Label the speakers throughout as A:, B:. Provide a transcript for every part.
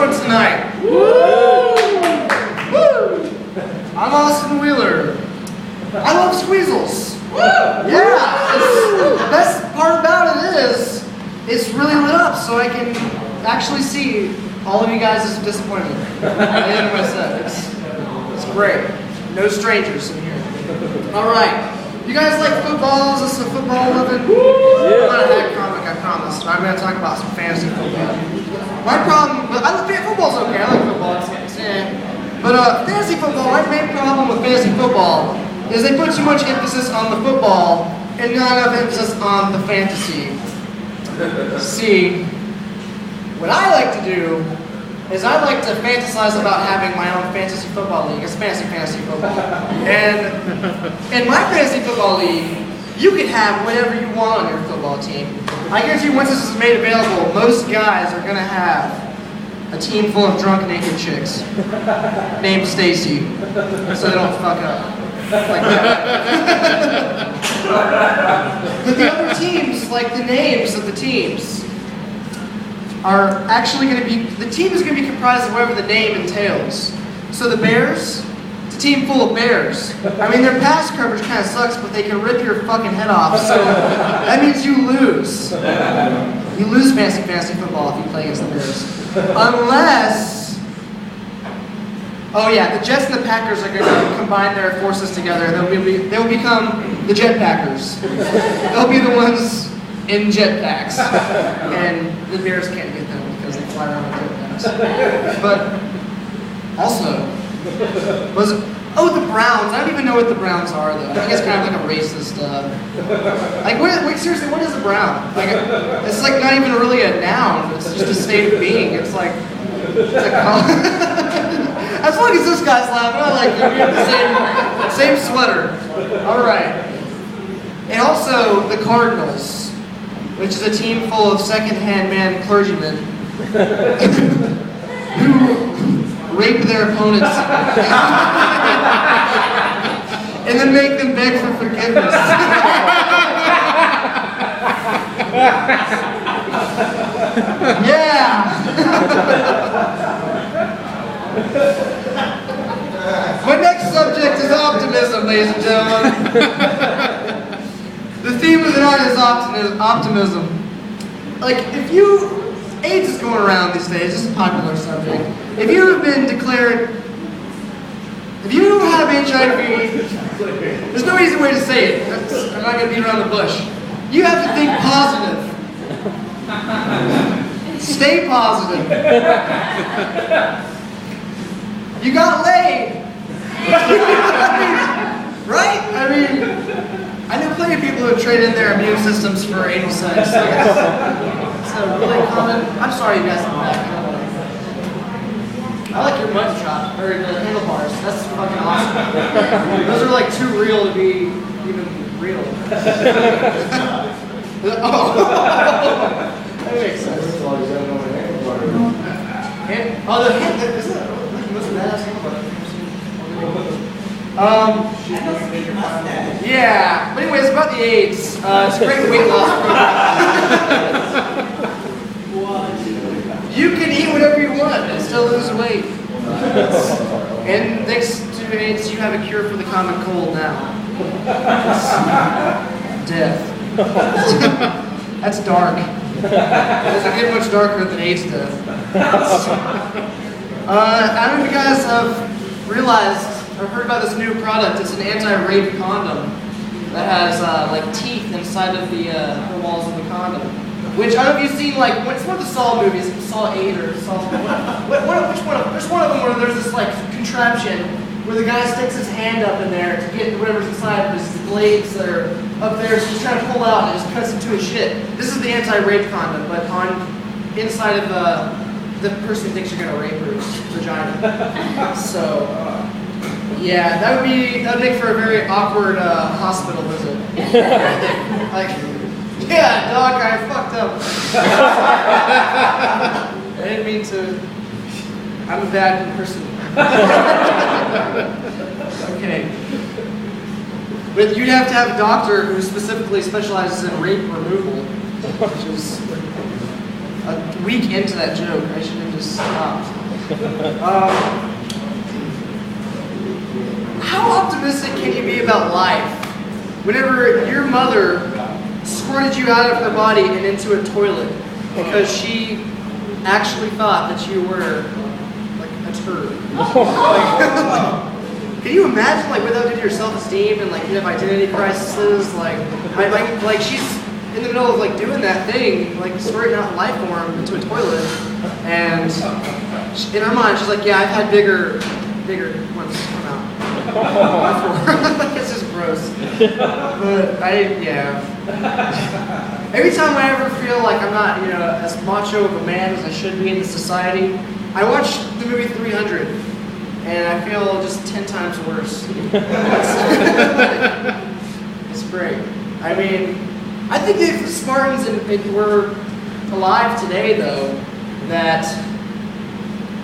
A: doing tonight? Woo! Woo! I'm Austin Wheeler. I love squeezels. Woo! Yeah! The best part about it is, it's really lit up so I can actually see all of you guys' disappointment at the end of my set. It's great. No strangers in here. Alright. You guys like football? Is this a football living? I'm not a head comic, I promise. I'm going to talk about some fantasy football. My problem, football's okay, I like football. But fantasy football, my main problem with fantasy football is they put too much emphasis on the football and not enough emphasis on the fantasy. See, what I like to do is I like to fantasize about having my own fantasy football league. It's fantasy football. And in my fantasy football league, you can have whatever you want on your football team. I guarantee you once this is made available, most guys are going to have a team full of drunk naked chicks named Stacy, so they don't fuck up. Like that. But the other teams, like the names of the teams, are actually going to be, the team is going to be comprised of whatever the name entails. So the Bears, it's a team full of bears. I mean, their pass coverage kind of sucks, but they can rip your fucking head off, so that means you lose. You lose fantasy football if you play against the Bears. Unless, oh yeah, the Jets and the Packers are going to combine their forces together. They will become the Jet Packers. They'll be the ones in jetpacks, and the Bears can't get them because they fly around in jetpacks. But also, the Browns. I don't even know what the Browns are though. I think it's kind of like a racist. Wait, seriously, what is a Brown? Like, it's like not even really a noun. It's just a state of being. It's like as long as this guy's laughing, I like it. We have the same sweater. All right. And also the Cardinals, which is a team full of second-hand man clergymen who rape their opponents and then make them beg for forgiveness. Yeah! My next subject is optimism, ladies and gentlemen. The theme of the night is optimism. Like, AIDS is going around these days, it's a popular subject. If you have been declared, if you have HIV, there's no easy way to say it. I'm not going to beat around the bush. You have to think positive. Stay positive. You got laid. Right? I mean, I know plenty of people who have traded in their immune systems for anal sex. So it's a really common. I'm sorry, you guys in the back. I like your mutton chop, or the handlebars. That's fucking awesome. Those are like too real to be even real. Oh, that makes sense. The handlebar. Isn't that like the most badass handlebar? Yeah, but anyways, about the AIDS. It's a great weight loss program. You can eat whatever you want and still lose weight. And thanks to AIDS, you have a cure for the common cold now. Death. That's dark. It doesn't get much darker than AIDS death. I don't know if you guys have realized or heard about this new product. It's an anti-rape condom that has like teeth inside of the walls of the condom. Which I don't know if you've seen, like, it's one of the Saw movies, Saw 8 or Saw... Which one of them? There's one of them where there's this, like, contraption where the guy sticks his hand up in there to get whatever's inside. There's the blades that are up there, so he's trying to pull out and it just cuts into his shit. This is the anti-rape condom, but inside of the person who thinks you're going to rape her vagina. So, yeah, that would make for a very awkward hospital visit. Like... Yeah, Doc, I fucked up. I didn't mean to. I'm a bad person. Okay. But you'd have to have a doctor who specifically specializes in rape removal, which is a week into that joke. I should have just stopped. How optimistic can you be about life whenever your mother squirted you out of her body and into a toilet because she actually thought that you were like a turd? Can you imagine like what that would do to your self-esteem and like you have identity crises? Like she's in the middle of like doing that thing, like squirting out life form into a toilet, and in her mind she's like, yeah, I've had bigger ones come out. It's just gross. But every time I ever feel like I'm not, as macho of a man as I should be in this society, I watch the movie 300, and I feel just 10 times worse. It's great. I mean, I think if the Spartans were alive today, though, that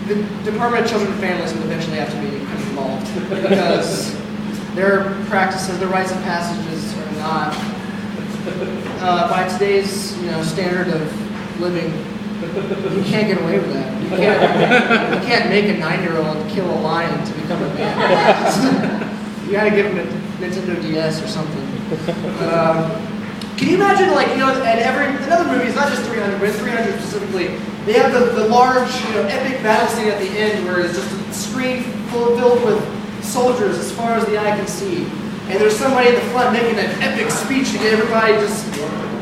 A: the Department of Children and Families would eventually have to be involved because their practices, their rites and passages are not, by today's standard of living, you can't get away with that. You can't make a 9-year-old kill a lion to become a man. You gotta give him a Nintendo DS or something. Can you imagine, like, in other movies, not just 300, but in 300 specifically, they have the large, epic battle scene at the end where it's just a screen filled with soldiers as far as the eye can see. And there's somebody in the front making an epic speech to get everybody just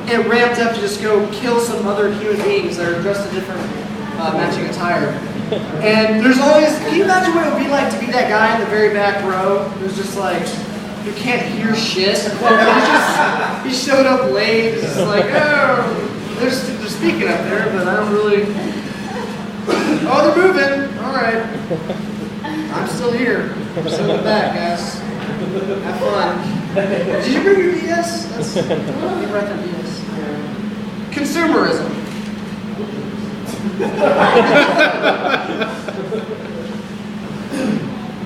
A: get ramped up to just go kill some other human beings that are dressed in different matching attire. And there's always, can you imagine what it would be like to be that guy in the very back row who's just like, you can't hear shit. He showed up late. It's just like, oh, they're speaking up there, but I don't really. Oh, they're moving. All right. I'm still here. I'm still in the back, guys. Have fun. Did you bring your DS? That's you brought that DS. Consumerism.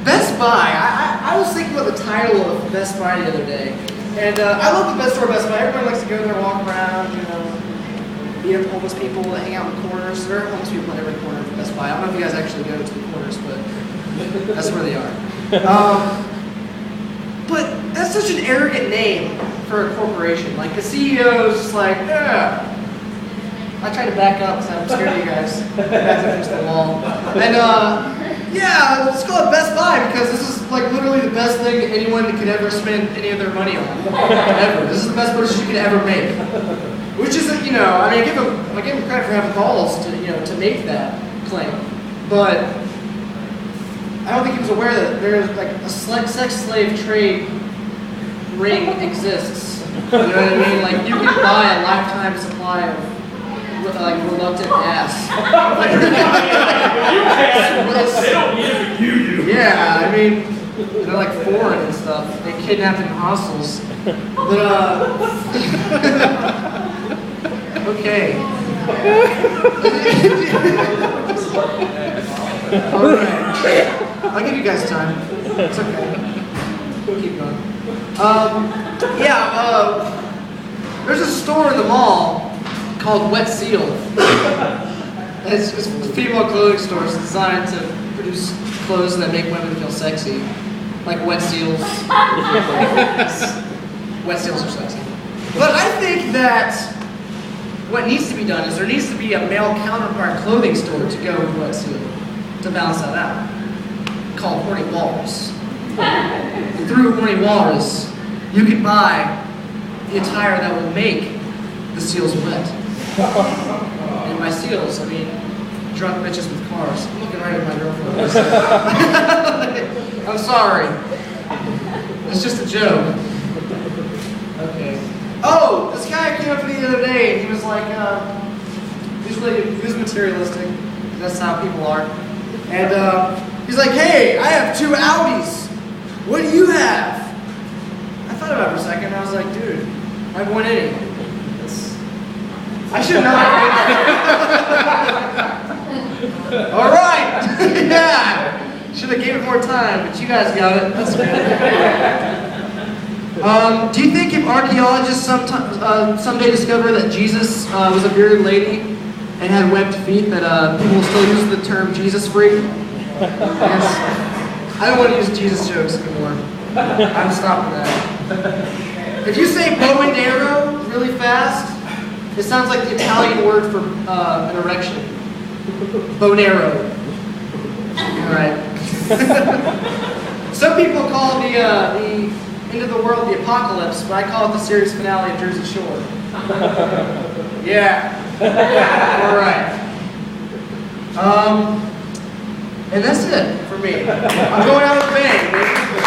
A: Best Buy. I was thinking about the title of Best Buy the other day. And I love the best store Best Buy. Everybody likes to go there, walk around, be up homeless people that hang out in corners. There are homeless people in every corner of Best Buy. I don't know if you guys actually go to the corners, but that's where they are. But that's such an arrogant name for a corporation. Like the CEO is just like, yeah. I tried to back up because I'm scared of you guys. Back up against the wall. And yeah, let's call it Best Buy because this is like literally the best thing anyone could ever spend any of their money on. Ever. This is the best purchase you could ever make. Which is, I give him credit for having balls to, to make that claim. But I don't think he was aware that there's like a sex slave trade ring exists. You know what I mean? Like you can buy a lifetime supply of like reluctant ass.
B: They don't need it, you do.
A: Yeah, I mean, they're like foreign and stuff. They kidnap in hostels. But okay. All right. I'll give you guys time. It's okay. We'll keep going. There's a store in the mall called Wet Seal. It's a female clothing store. It's designed to produce clothes that make women feel sexy. Like wet seals. Wet seals are sexy. But I think that what needs to be done is there needs to be a male counterpart clothing store to go with Wet Seal to balance that out. Called Horny Walrus. Through Horny Walrus, you can buy the attire that will make the seals wet. And by seals, I mean drunk bitches with cars. I'm looking right at my girlfriend. I'm sorry. It's just a joke. Okay. Oh, this guy came up to me the other day and he was like, he was materialistic. That's how people are. And he's like, hey, I have 2 Audis. What do you have? I thought about it for a second. I was like, dude, I have 1 inning. I should know. All right. Yeah. Should have gave it more time, but you guys got it. That's good. Do you think if archaeologists someday discover that Jesus was a bearded lady and had webbed feet that people still use the term Jesus freak. Yes. I don't want to use Jesus jokes anymore. I'm stopping that. If you say bow and arrow really fast, it sounds like the Italian word for an erection. Bonero. Alright. Some people call the end of the world the apocalypse, but I call it the series finale of Jersey Shore. Yeah. Alright. And that's it for me. I'm going out with a bang, baby.